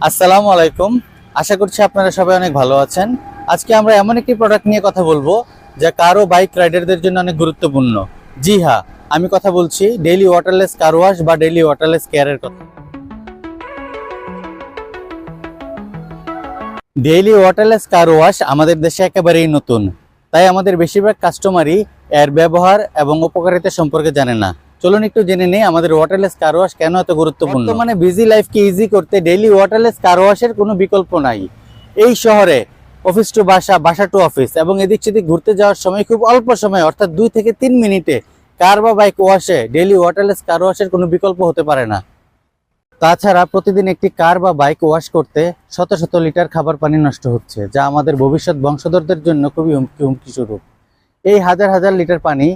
আসসালামু আলাইকুম। আশা করছি আপনারা সবাই অনেক ভালো আছেন। আজকে আমরা এমন একটি প্রোডাক্ট নিয়ে কথা বলবো যা কার ও বাইক রাইডারদের জন্য অনেক গুরুত্বপূর্ণ। জি হ্যাঁ, আমি কথা বলছি ডেইলি ওয়াটারলেস কার ওয়াশ বা ডেইলি ওয়াটারলেস কেয়ারের কথা। ডেইলি ওয়াটারলেস কার ওয়াশ আমাদের দেশে একেবারেই নতুন, তাই আমাদের বেশিরভাগ কাস্টমারই এর ব্যবহার এবং উপকারিতা সম্পর্কে জানে না। চলুন একটু জেনে নেই আমাদের ওয়াটারলেস কার ওয়াশ কেন এত গুরুত্বপূর্ণ। মানে বিজি লাইফকে ইজি করতে ডেইলি ওয়াটারলেস কার ওয়াশের কোনো বিকল্প নাই। এই শহরে অফিস টু বাসা, বাসা টু অফিস এবং এদিক সেদিক ঘুরতে যাওয়ার সময় খুব অল্প সময় অর্থাৎ 2 থেকে 3 মিনিটে কার বা বাইক ওয়াশে ডেইলি ওয়াটারলেস কার ওয়াশের কোনো বিকল্প হতে পারে না। তাছাড়া প্রতিদিন একটি কার বা বাইক ওয়াশ করতে শত শত লিটার খাবার পানি নষ্ট হচ্ছে, যা আমাদের ভবিষ্যৎ বংশধরদের জন্য খুবই হুমকি স্বরূপ। এই হাজার হাজার লিটার পানি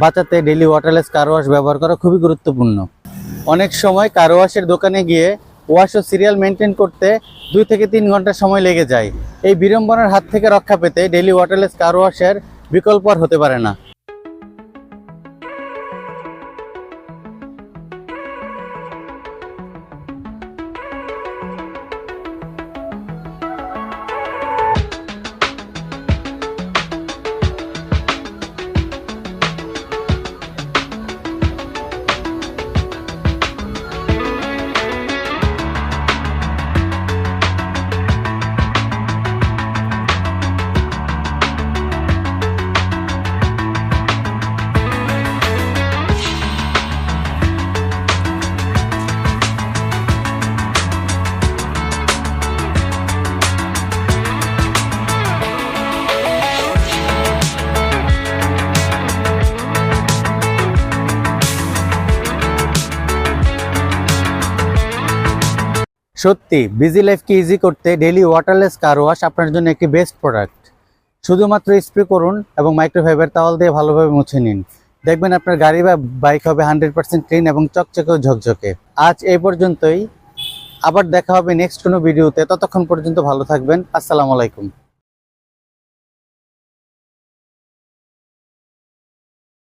বাঁচাতে ডেইলি ওয়াটারলেস কার ওয়াশ ব্যবহার করা খুবই গুরুত্বপূর্ণ। অনেক সময় কার ওয়াশের দোকানে গিয়ে ওয়াশ ও সিরিয়াল মেনটেন করতে 2 থেকে 3 ঘন্টা সময় লেগে যায়। এই বিড়ম্বনার হাত থেকে রক্ষা পেতে ডেইলি ওয়াটারলেস কার ওয়াশের বিকল্প আর হতে পারে না। সত্যি বিজি লাইফকে ইজি করতে ডেইলি ওয়াটারলেস কার ওয়াশ আপনার জন্য একটি বেস্ট প্রোডাক্ট। শুধুমাত্র স্প্রে করুন এবং মাইক্রোফাইবার টাওয়াল দিয়ে ভালোভাবে মুছে নিন। দেখবেন আপনার গাড়ি বা বাইক হবে 100% ক্লিন এবং চকচকে ও ঝকঝকে। আজ এই পর্যন্তই, আবার দেখা হবে নেক্সট কোনো ভিডিওতে। ততক্ষণ পর্যন্ত ভালো থাকবেন। আসসালামু আলাইকুম।